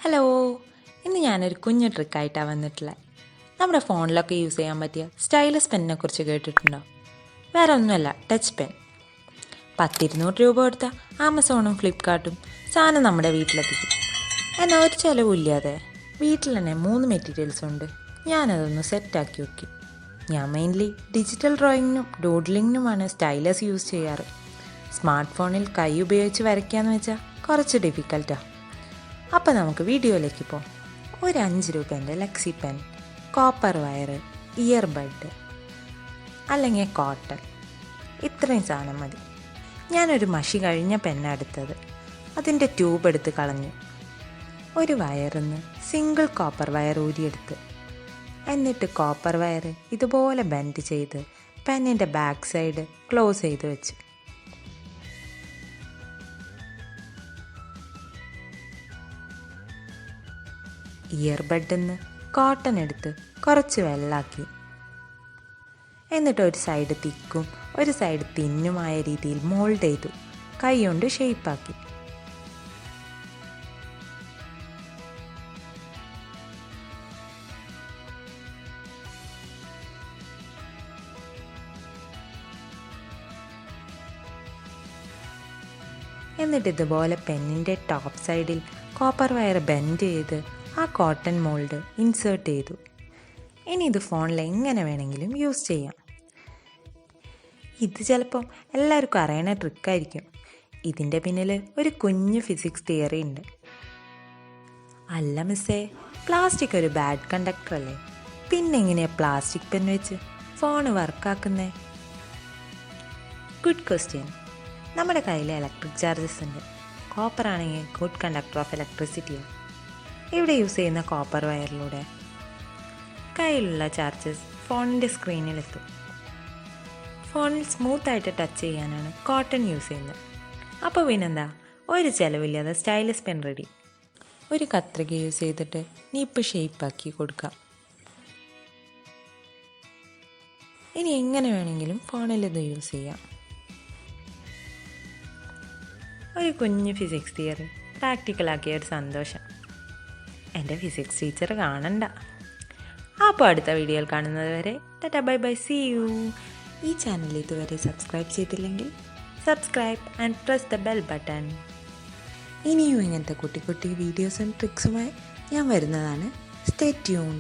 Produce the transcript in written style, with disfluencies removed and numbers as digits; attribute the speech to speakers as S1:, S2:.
S1: Hello, ഇന്ന് ഞാനൊരു കുഞ്ഞു ട്രിക്കായിട്ടാണ് വന്നിട്ടുള്ളത്. നമ്മുടെ ഫോണിലൊക്കെ യൂസ് ചെയ്യാൻ പറ്റിയ സ്റ്റൈലസ് പെന്നിനെ കുറിച്ച് കേട്ടിട്ടുണ്ടോ? വേറെ ഒന്നുമല്ല, ടച്ച് പെൻ. 100-200 രൂപ കൊടുത്താൽ ആമസോണും ഫ്ലിപ്കാർട്ടും സാധനം നമ്മുടെ വീട്ടിലെത്തിക്കും. എന്നാൽ ഒരു ചിലവില്ലാതെ വീട്ടിൽ തന്നെ 3 മെറ്റീരിയൽസ് ഉണ്ട്. ഞാനതൊന്ന് സെറ്റാക്കി നോക്കി. ഞാൻ മെയിൻലി ഡിജിറ്റൽ ഡ്രോയിങ്ങിനും ഡൂഡ്ലിങ്ങിനുമാണ് സ്റ്റൈലസ് യൂസ് ചെയ്യാറ്. സ്മാർട്ട് ഫോണിൽ കൈ ഉപയോഗിച്ച് വരയ്ക്കാന്ന് വെച്ചാൽ കുറച്ച് ഡിഫിക്കൽട്ടാണ്. അപ്പോൾ നമുക്ക് വീഡിയോയിലേക്ക് പോകാം. ഒരു 5 രൂപേൻ്റെ Lexy pen, copper wire, earbud അല്ലെങ്കിൽ കോട്ടൺ, ഇത്രയും സാധനം മതി. ഞാനൊരു മഷി കഴിഞ്ഞ പെന്നാണ് എടുത്തത്. അതിൻ്റെ ട്യൂബ് എടുത്ത് കളഞ്ഞു. ഒരു വയറിന്ന് സിംഗിൾ കോപ്പർ വയർ ഊരിയെടുത്ത്, എന്നിട്ട് കോപ്പർ വയർ ഇതുപോലെ ബെൻഡ് ചെയ്ത് പെന്നിൻ്റെ ബാക്ക് സൈഡ് ക്ലോസ് ചെയ്ത് വെച്ചു. ഇയർബഡിന്ന് കോട്ടൺ എടുത്ത് കുറച്ച് വെള്ളാക്കി, എന്നിട്ട് ഒരു സൈഡ് തിക്കും ഒരു സൈഡ് തിന്നുമായ രീതിയിൽ മോൾഡ് ചെയ്തു കൈ കൊണ്ട് ഷേപ്പാക്കി. എന്നിട്ട് ഇതുപോലെ പെന്നിൻ്റെ ടോപ്പ് സൈഡിൽ കോപ്പർ വയർ ബെൻഡ് ചെയ്ത് ആ കോട്ടൺ മോൾഡ് ഇൻസേർട്ട് ചെയ്തു. ഇനി ഇത് ഫോണിൽ എങ്ങനെ വേണമെങ്കിലും യൂസ് ചെയ്യാം. ഇത് ചിലപ്പം എല്ലാവർക്കും അറിയണ ട്രിക്കായിരിക്കും. ഇതിൻ്റെ പിന്നിൽ ഒരു കുഞ്ഞു ഫിസിക്സ് തിയറി ഉണ്ട്. അല്ല മിസ്സേ, പ്ലാസ്റ്റിക് ഒരു ബാഡ് കണ്ടക്ടർ അല്ലേ? പിന്നെ എങ്ങനെയാണ് പ്ലാസ്റ്റിക് പെൻ വെച്ച് ഫോൺ വർക്കാക്കുന്നേ? Good question. നമ്മുടെ കയ്യിൽ ഇലക്ട്രിക് ചാർജസ് ഉണ്ട്. കോപ്പർ ആണെങ്കിൽ ഗുഡ് കണ്ടക്ടർ ഓഫ് ഇലക്ട്രിസിറ്റിയാണ്. ഇവിടെ യൂസ് ചെയ്യുന്ന കോപ്പർ വയറിലൂടെ കയ്യിലുള്ള ചാർജസ് ഫോണിൻ്റെ സ്ക്രീനിലെത്തും. ഫോണിൽ സ്മൂത്തായിട്ട് ടച്ച് ചെയ്യാനാണ് കോട്ടൺ യൂസ് ചെയ്യുന്നത്. അപ്പോൾ പിന്നെന്താ, ഒരു ചിലവില്ലാതെ സ്റ്റൈലസ് പെൻ റെഡി. ഒരു കത്രിക യൂസ് ചെയ്തിട്ട് നീപ്പ് ഷേപ്പാക്കി കൊടുക്കാം. ഇനി എങ്ങനെ വേണമെങ്കിലും ഫോണിൽ ഇത് യൂസ് ചെയ്യാം. ഒരു കുഞ്ഞു ഫിസിക്സ് തിയറി പ്രാക്ടിക്കലാക്കിയ ഒരു സന്തോഷം. എൻ്റെ ഫിസിക്സ് ടീച്ചർ കാണണ്ട. അപ്പോൾ അടുത്ത വീഡിയോയിൽ കാണുന്നത് വരെ tata bye bye, see you. ഈ ചാനൽ ഇതുവരെ സബ്സ്ക്രൈബ് ചെയ്തില്ലെങ്കിൽ subscribe and press the bell button. ഇനിയും ഇങ്ങനത്തെ കുട്ടി കുട്ടി വീഡിയോസും ട്രിക്സുമായി ഞാൻ വരുന്നതാണ്. Stay tune.